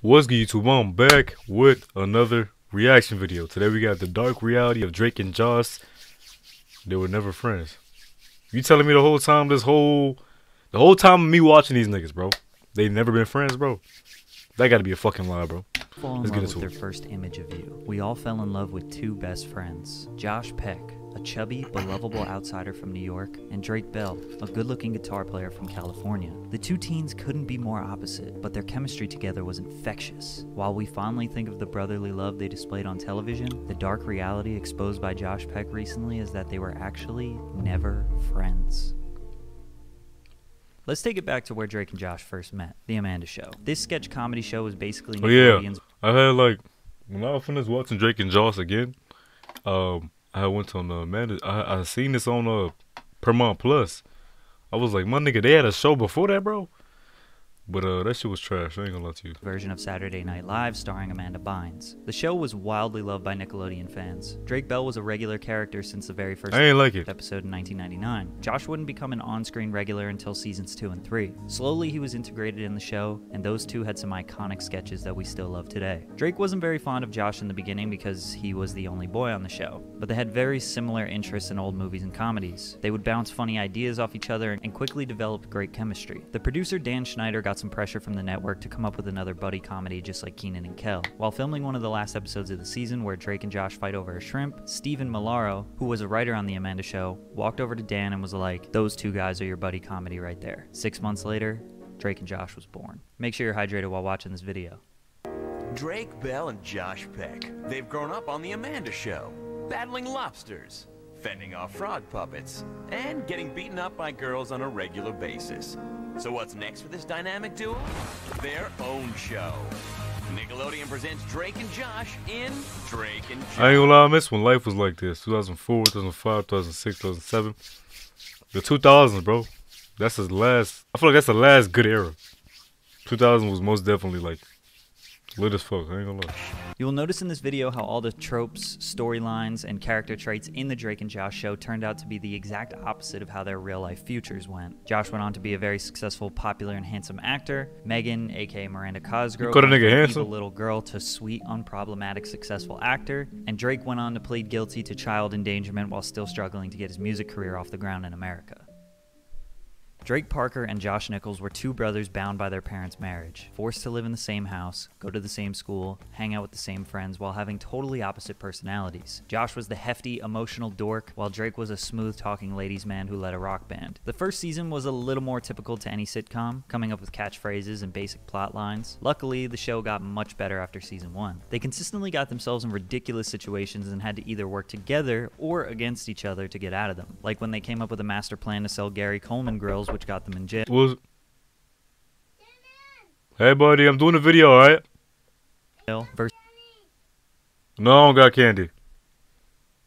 What's good, YouTube? I'm back with another reaction video. Today we got the dark reality of Drake and Josh. They were never friends. You telling me the whole time time of me watching these niggas, bro, they never been friends, bro? That gotta be a fucking lie, bro. Let's get into it. Their first image of you. We all fell in love with two best friends. Josh Peck, a chubby but lovable outsider from New York, and Drake Bell, a good-looking guitar player from California. The two teens couldn't be more opposite, but their chemistry together was infectious. While we fondly think of the brotherly love they displayed on television, the dark reality exposed by Josh Peck recently is that they were actually never friends. Let's take it back to where Drake and Josh first met, The Amanda Show. This sketch comedy show was basically Nickelodeon's... I had when I finished watching Drake and Josh again, I went on Amanda. I seen this on Paramount Plus. I was like, my nigga, they had a show before that, bro. But that shit was trash. I ain't gonna lie to you. Version of Saturday Night Live starring Amanda Bynes. The show was wildly loved by Nickelodeon fans. Drake Bell was a regular character since the very first episode in 1999. Josh wouldn't become an on-screen regular until seasons 2 and 3. Slowly, he was integrated in the show, and those two had some iconic sketches that we still love today. Drake wasn't very fond of Josh in the beginning because he was the only boy on the show, but they had very similar interests in old movies and comedies. They would bounce funny ideas off each other and quickly developed great chemistry. The producer Dan Schneider got some pressure from the network to come up with another buddy comedy just like Kenan and Kel. While filming one of the last episodes of the season where Drake and Josh fight over a shrimp, Stephen Malaro, who was a writer on The Amanda Show, walked over to Dan and was like, "Those two guys are your buddy comedy right there." 6 months later, Drake and Josh was born. Make sure you're hydrated while watching this video. Drake Bell and Josh Peck. They've grown up on The Amanda Show, battling lobsters, fending off frog puppets, and getting beaten up by girls on a regular basis. So what's next for this dynamic duo? Their own show. Nickelodeon presents Drake and Josh in Drake and Josh. I ain't gonna lie, I miss when life was like this. 2004, 2005, 2006, 2007. The 2000s, bro. That's the last. I feel like that's the last good era. 2000 was most definitely like lit as fuck. I ain't gonna lie. You will notice in this video how all the tropes, storylines, and character traits in the Drake and Josh show turned out to be the exact opposite of how their real-life futures went. Josh went on to be a very successful, popular, and handsome actor. Megan, aka Miranda Cosgrove, went from evil little girl to sweet, unproblematic, successful actor. And Drake went on to plead guilty to child endangerment while still struggling to get his music career off the ground in America. Drake Parker and Josh Nichols were two brothers bound by their parents' marriage, forced to live in the same house, go to the same school, hang out with the same friends while having totally opposite personalities. Josh was the hefty, emotional dork, while Drake was a smooth-talking ladies' man who led a rock band. The first season was a little more typical to any sitcom, coming up with catchphrases and basic plot lines. Luckily, the show got much better after season 1. They consistently got themselves in ridiculous situations and had to either work together or against each other to get out of them, like when they came up with a master plan to sell Gary Coleman grills, which got them in jail. Hey buddy, I'm doing a video, alright? No, I don't got candy.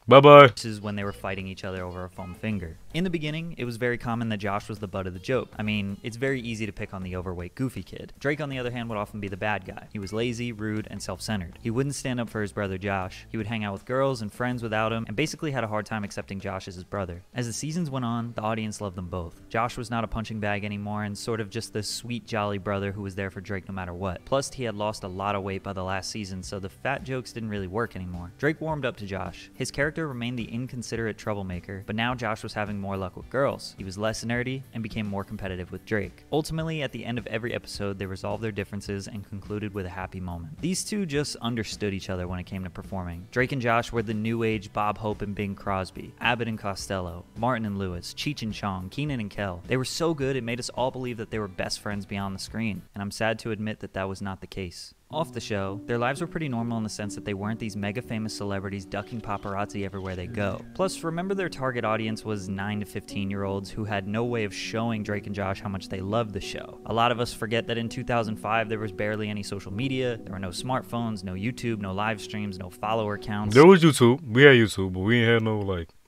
Bye-bye. This is when they were fighting each other over a foam finger. In the beginning, it was very common that Josh was the butt of the joke. I mean, it's very easy to pick on the overweight, goofy kid. Drake, on the other hand, would often be the bad guy. He was lazy, rude, and self-centered. He wouldn't stand up for his brother Josh. He would hang out with girls and friends without him, and basically had a hard time accepting Josh as his brother. As the seasons went on, the audience loved them both. Josh was not a punching bag anymore, and sort of just the sweet, jolly brother who was there for Drake no matter what. Plus, he had lost a lot of weight by the last season, so the fat jokes didn't really work anymore. Drake warmed up to Josh. His character remained the inconsiderate troublemaker, but now Josh was having more luck with girls. He was less nerdy and became more competitive with Drake. Ultimately, at the end of every episode, they resolved their differences and concluded with a happy moment. These two just understood each other when it came to performing. Drake and Josh were the new age Bob Hope and Bing Crosby, Abbott and Costello, Martin and Lewis, Cheech and Chong, Kenan and Kel. They were so good it made us all believe that they were best friends beyond the screen, and I'm sad to admit that that was not the case. Off the show, their lives were pretty normal in the sense that they weren't these mega famous celebrities ducking paparazzi everywhere they go. Plus, remember their target audience was 9 to 15-year-olds who had no way of showing Drake and Josh how much they loved the show. A lot of us forget that in 2005 there was barely any social media, there were no smartphones, no YouTube, no live streams, no follower counts. There was YouTube. We had YouTube, but we ain't had no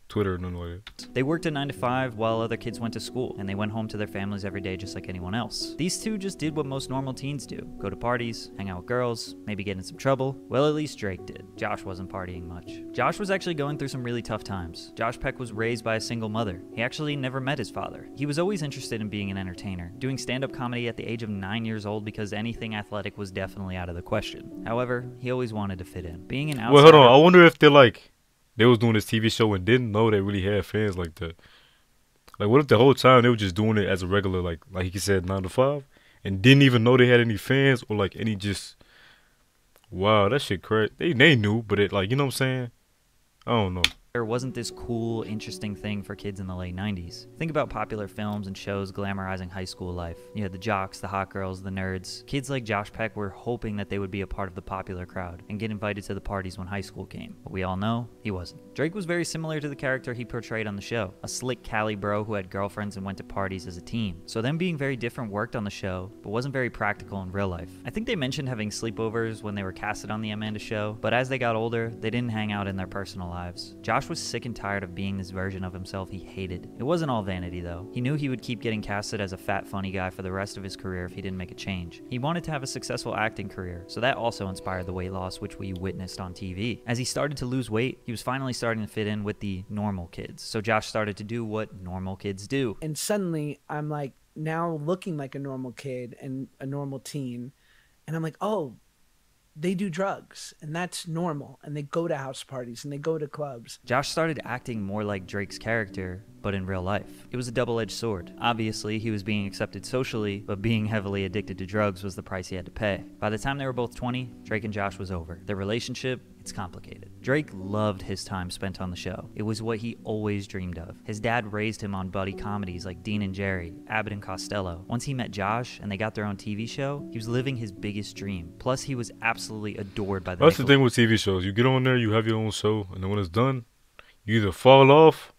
Twitter or nothing like that. They worked a 9 to 5 while other kids went to school, and they went home to their families every day just like anyone else. These two just did what most normal teens do. Go to parties, hang out with girls, maybe get in some trouble. Well, at least Drake did. Josh wasn't partying much. Josh was actually going through some really tough times. Josh Peck was raised by a single mother. He actually never met his father. He was always interested in being an entertainer, doing stand-up comedy at the age of 9 years old because anything athletic was definitely out of the question. However, he always wanted to fit in. Being an outsider... Well, hold on. I wonder if they're like... They was doing this TV show and didn't know they really had fans like that. Like, what if the whole time they were just doing it as a regular, like he said, 9 to 5, and didn't even know they had any fans or like any just... Wow, that shit crazy. They knew, but it like, you know what I'm saying? I don't know. There wasn't this cool, interesting thing for kids in the late 90s. Think about popular films and shows glamorizing high school life. You had the jocks, the hot girls, the nerds. Kids like Josh Peck were hoping that they would be a part of the popular crowd and get invited to the parties when high school came. But we all know he wasn't. Drake was very similar to the character he portrayed on the show. A slick Cali bro who had girlfriends and went to parties as a teen. So them being very different worked on the show, but wasn't very practical in real life. I think they mentioned having sleepovers when they were casted on the Amanda show, but as they got older, they didn't hang out in their personal lives. Josh was sick and tired of being this version of himself he hated. It wasn't all vanity though. He knew he would keep getting casted as a fat funny guy for the rest of his career if he didn't make a change. He wanted to have a successful acting career, so that also inspired the weight loss which we witnessed on TV. As he started to lose weight, he was finally starting to fit in with the normal kids. So Josh started to do what normal kids do. And suddenly I'm like now looking like a normal kid and a normal teen, and I'm like, oh, they do drugs, and that's normal, and they go to house parties, and they go to clubs. Josh started acting more like Drake's character, but in real life. It was a double-edged sword. Obviously, he was being accepted socially, but being heavily addicted to drugs was the price he had to pay. By the time they were both 20, Drake and Josh was over. Their relationship, it's complicated. Drake loved his time spent on the show. It was what he always dreamed of. His dad raised him on buddy comedies like Dean and Jerry, Abbott and Costello. Once he met Josh and they got their own TV show, he was living his biggest dream. Plus, he was absolutely adored by the That's the thing with TV shows. You get on there, you have your own show, and then when it's done, you either fall off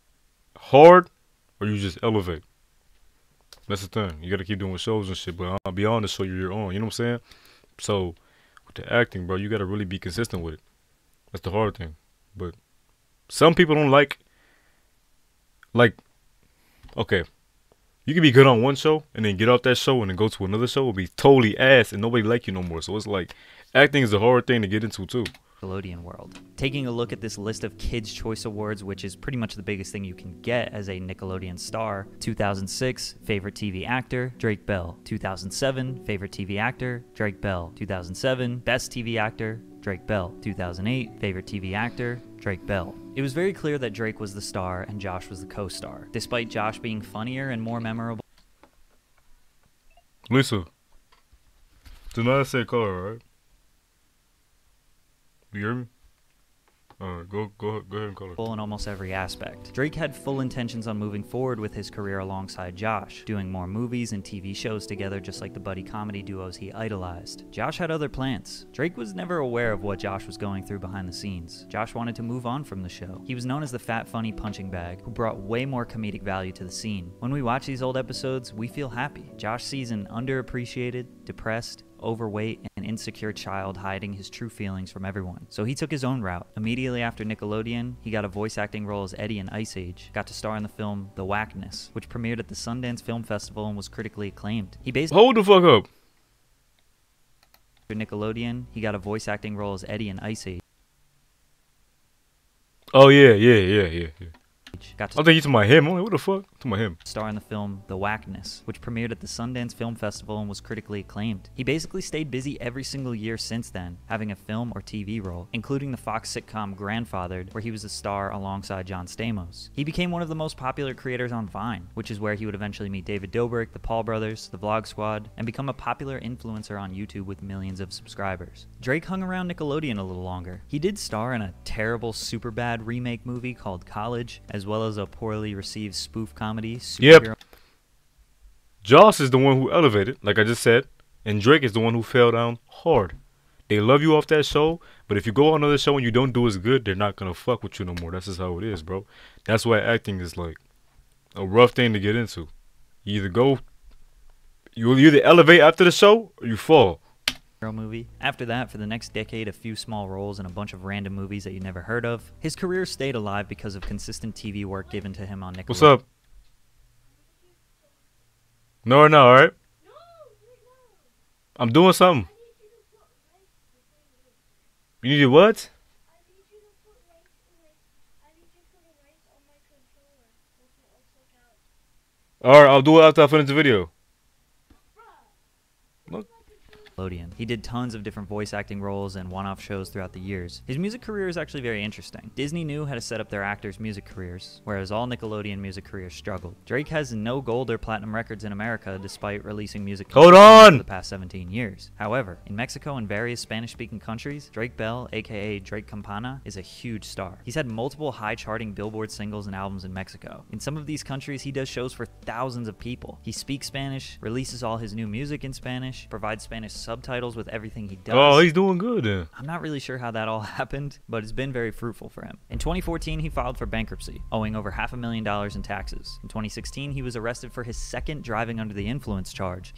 hard or you just elevate. That's the thing. You got to keep doing shows and shit, but I'll be on the show you're on. You know what I'm saying? So, with the acting, bro, you got to really be consistent with it. That's the hard thing. But some people don't like, okay, you can be good on one show and then get off that show and then go to another show and be totally ass and nobody like you no more. So it's like, acting is a hard thing to get into too. Nickelodeon world. Taking a look at this list of Kids' Choice Awards, which is pretty much the biggest thing you can get as a Nickelodeon star. 2006, Favorite TV Actor, Drake Bell. 2007, Favorite TV Actor, Drake Bell. 2007, Best TV Actor, Drake Bell. 2008, Favorite TV Actor, Drake Bell. It was very clear that Drake was the star and Josh was the co-star, despite Josh being funnier and more memorable. Lisa, do not say color, right? You hear me? Alright, go ahead and call her. In almost every aspect. Drake had full intentions on moving forward with his career alongside Josh, doing more movies and TV shows together just like the buddy comedy duos he idolized. Josh had other plans. Drake was never aware of what Josh was going through behind the scenes. Josh wanted to move on from the show. He was known as the fat funny punching bag, who brought way more comedic value to the scene. When we watch these old episodes, we feel happy. Josh sees an underappreciated, depressed, overweight, and insecure child hiding his true feelings from everyone. So he took his own route. Immediately after Nickelodeon, he got a voice acting role as Eddie in Ice Age, got to star in the film The Whackness, which premiered at the Sundance Film Festival and was critically acclaimed. He basically Hold the fuck up. After Nickelodeon, he got a voice acting role as Eddie in Ice Age. Oh yeah. Got to I think you talking about him. I'm like, what the fuck? Talking about him. star in the film The Whackness, which premiered at the Sundance Film Festival and was critically acclaimed. He basically stayed busy every single year since then, having a film or TV role, including the Fox sitcom Grandfathered, where he was a star alongside John Stamos. He became one of the most popular creators on Vine, which is where he would eventually meet David Dobrik, the Paul brothers, the Vlog Squad, and become a popular influencer on YouTube with millions of subscribers. Drake hung around Nickelodeon a little longer. He did star in a terrible Superbad remake movie called College, as well as a poorly received spoof comedy. Yep. Josh is the one who elevated, like I just said, and Drake is the one who fell down hard. They love you off that show, but if you go on another show and you don't do as good, they're not gonna fuck with you no more. That's just how it is, bro. That's why acting is like a rough thing to get into. You either elevate after the show or you fall. movie. After that, for the next decade, a few small roles in a bunch of random movies that you never heard of. His career stayed alive because of consistent TV work given to him on Nickelodeon. What's up? No or no, alright? I'm doing something. You need to what? Alright, I'll do it after I finish the video. Look. He did tons of different voice acting roles and one-off shows throughout the years. His music career is actually very interesting. Disney knew how to set up their actors' music careers, whereas all Nickelodeon music careers struggled. Drake has no gold or platinum records in America despite releasing music for the past 17 years. However, in Mexico and various Spanish-speaking countries, Drake Bell, aka Drake Campana, is a huge star. He's had multiple high-charting Billboard singles and albums in Mexico. In some of these countries, he does shows for thousands of people. He speaks Spanish, releases all his new music in Spanish, provides Spanish subtitles with everything he does. Oh, he's doing good then. I'm not really sure how that all happened, but it's been very fruitful for him. In 2014, he filed for bankruptcy, owing over $500,000 in taxes. In 2016, he was arrested for his second driving under the influence charge.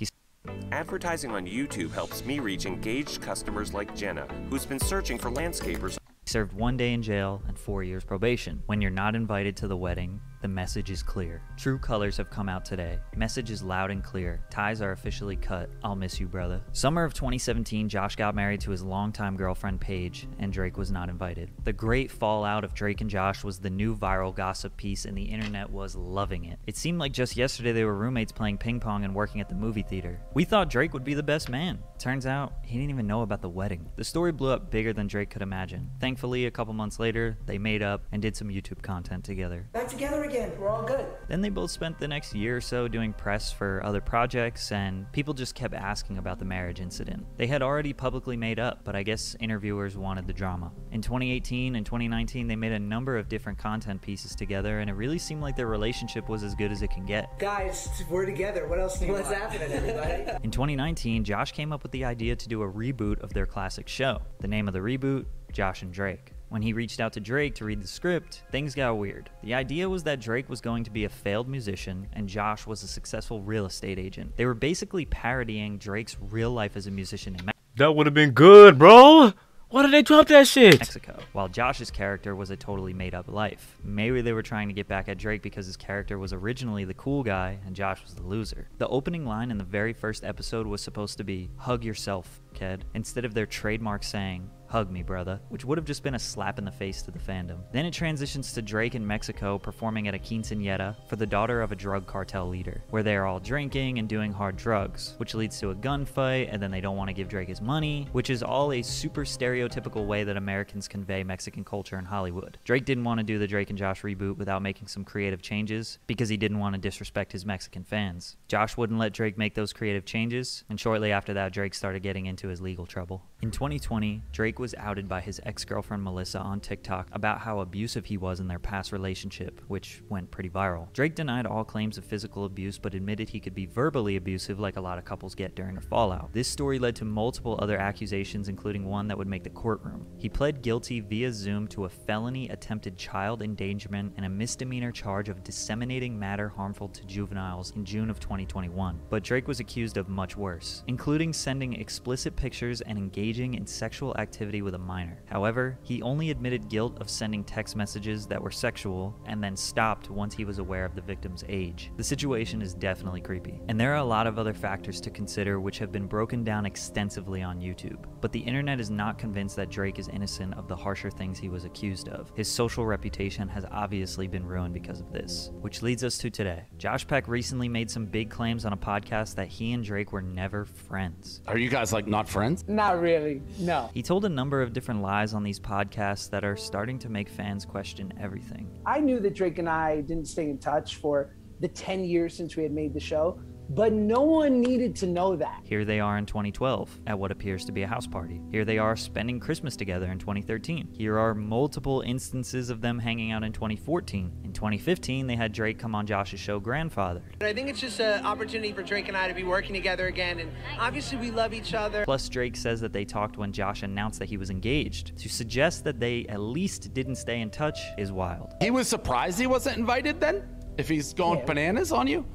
Advertising on YouTube helps me reach engaged customers like Jenna, who's been searching for landscapers. He served 1 day in jail and 4 years probation. When you're not invited to the wedding, the message is clear. True colors have come out today. Message is loud and clear. Ties are officially cut. I'll miss you, brother. Summer of 2017, Josh got married to his longtime girlfriend, Paige, and Drake was not invited. The great fallout of Drake and Josh was the new viral gossip piece, and the internet was loving it. It seemed like just yesterday they were roommates playing ping pong and working at the movie theater. We thought Drake would be the best man. Turns out, he didn't even know about the wedding. The story blew up bigger than Drake could imagine. Thankfully, a couple months later, they made up and did some YouTube content together. Back together again. We're all good. Then they both spent the next year or so doing press for other projects, and people just kept asking about the marriage incident. They had already publicly made up, but I guess interviewers wanted the drama. In 2018 and 2019, they made a number of different content pieces together, and it really seemed like their relationship was as good as it can get. Guys, we're together. What else do you want? What's happening, everybody? In 2019, Josh came up with the idea to do a reboot of their classic show. The name of the reboot, Josh and Drake. When he reached out to Drake to read the script, things got weird. The idea was that Drake was going to be a failed musician and Josh was a successful real estate agent. They were basically parodying Drake's real life as a musician in That would have been good, bro. Why did they drop that shit? Mexico, while Josh's character was a totally made-up life. Maybe they were trying to get back at Drake because his character was originally the cool guy and Josh was the loser. The opening line in the very first episode was supposed to be, "Hug yourself, kid," instead of their trademark saying, "Hug me, brother," which would have just been a slap in the face to the fandom. Then it transitions to Drake in Mexico performing at a quinceañera for the daughter of a drug cartel leader, where they are all drinking and doing hard drugs, which leads to a gunfight, and then they don't want to give Drake his money, which is all a super stereotypical way that Americans convey Mexican culture in Hollywood. Drake didn't want to do the Drake and Josh reboot without making some creative changes, because he didn't want to disrespect his Mexican fans. Josh wouldn't let Drake make those creative changes, and shortly after that, Drake started getting into his legal trouble. In 2020, Drake was outed by his ex-girlfriend Melissa on TikTok about how abusive he was in their past relationship, which went pretty viral. Drake denied all claims of physical abuse but admitted he could be verbally abusive like a lot of couples get during a fallout. This story led to multiple other accusations, including one that would make the courtroom. He pled guilty via Zoom to a felony attempted child endangerment and a misdemeanor charge of disseminating matter harmful to juveniles in June of 2021. But Drake was accused of much worse, including sending explicit pictures and engaging in sexual activity with a minor. However, he only admitted guilt of sending text messages that were sexual and then stopped once he was aware of the victim's age. The situation is definitely creepy. And there are a lot of other factors to consider which have been broken down extensively on YouTube. But the internet is not convinced that Drake is innocent of the harsher things he was accused of. His social reputation has obviously been ruined because of this. Which leads us to today. Josh Peck recently made some big claims on a podcast that he and Drake were never friends. Are you guys like not friends? Not really, no. He told a number of different lies on these podcasts that are starting to make fans question everything. I knew that Drake and I didn't stay in touch for the 10 years since we had made the show, but no one needed to know that. Here they are in 2012 at what appears to be a house party. Here they are spending Christmas together in 2013. Here are multiple instances of them hanging out in 2014. In 2015, they had Drake come on Josh's show Grandfathered. I think it's just an opportunity for Drake and I to be working together again, and obviously we love each other. Plus, Drake says that they talked when Josh announced that he was engaged. To suggest that they at least didn't stay in touch is wild. He was surprised he wasn't invited then? If he's going bananas on you?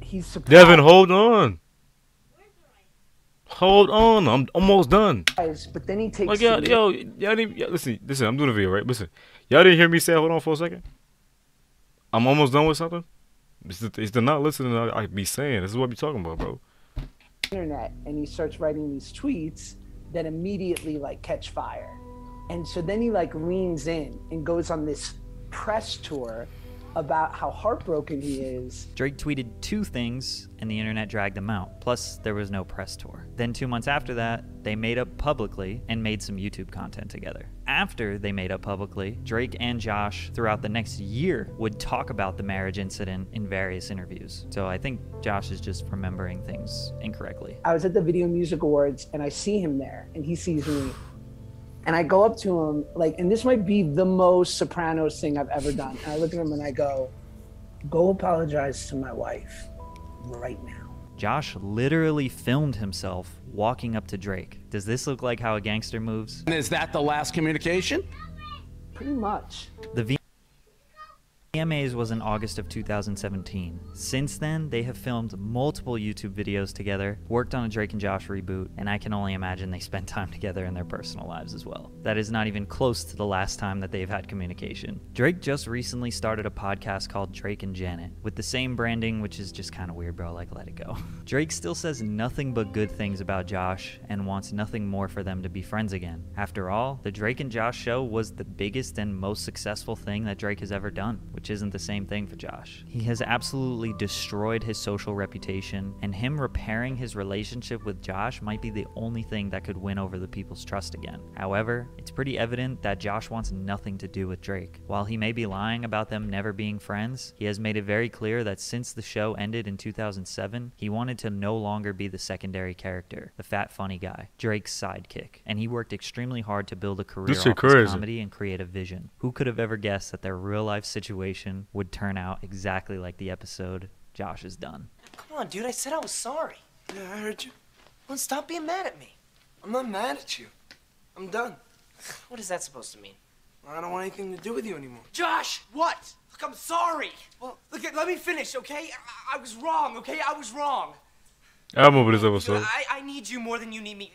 He's surprised. Devin, hold on. Hold on, I'm almost done. But then he takes. Like y'all didn't, listen. I'm doing a video, right? Listen, y'all didn't hear me say, hold on for a second. I'm almost done with something. It's the not listening I be saying. This is what I be talking about, bro. Internet, and he starts writing these tweets that immediately like catch fire, and so then he like leans in and goes on this press tour about how heartbroken he is. Drake tweeted 2 things and the internet dragged him out. Plus, there was no press tour. Then 2 months after that, they made up publicly and made some YouTube content together. After they made up publicly, Drake and Josh throughout the next year would talk about the marriage incident in various interviews. So I think Josh is just remembering things incorrectly. I was at the Video Music Awards and I see him there and he sees me. And I go up to him, like, and this might be the most Sopranos thing I've ever done. And I look at him and I go apologize to my wife right now. Josh literally filmed himself walking up to Drake. Does this look like how a gangster moves? And is that the last communication? Pretty much. The VMAs was in August of 2017. Since then, they have filmed multiple YouTube videos together, worked on a Drake and Josh reboot, and I can only imagine they spent time together in their personal lives as well. That is not even close to the last time that they've had communication. Drake just recently started a podcast called Drake and Janet, with the same branding, which is just kind of weird, bro, like let it go. Drake still says nothing but good things about Josh and wants nothing more for them to be friends again. After all, the Drake and Josh show was the biggest and most successful thing that Drake has ever done, which isn't the same thing for Josh. He has absolutely destroyed his social reputation, and him repairing his relationship with Josh might be the only thing that could win over the people's trust again. However, it's pretty evident that Josh wants nothing to do with Drake. While he may be lying about them never being friends, he has made it very clear that since the show ended in 2007, he wanted to no longer be the secondary character, the fat funny guy, Drake's sidekick, and he worked extremely hard to build a career off his comedy and creative vision. Who could have ever guessed that their real life situation would turn out exactly like the episode Josh has done? Come on, dude, I said I was sorry. Yeah, I heard you. Well, stop being mad at me. I'm not mad at you. I'm done. What is that supposed to mean? I don't want anything to do with you anymore. Josh, what? Look, I'm sorry. Well, look, let me finish, okay? I was wrong, okay? I was wrong. I remember this episode. I need you more than you need me.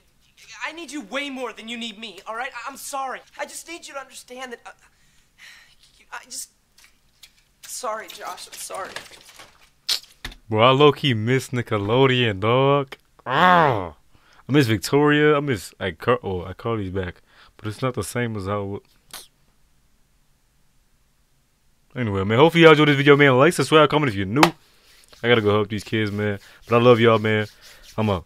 I need you way more than you need me, all right? I'm sorry. I just need you to understand that... Sorry, Josh, I'm sorry. Bro, I low-key miss Nickelodeon, dog. I miss Victoria. I miss iCarly's back, but it's not the same as how. Anyway, man, hopefully y'all enjoyed this video, man. Like, subscribe, comment if you're new. I gotta go help these kids, man. But I love y'all, man. I'm out.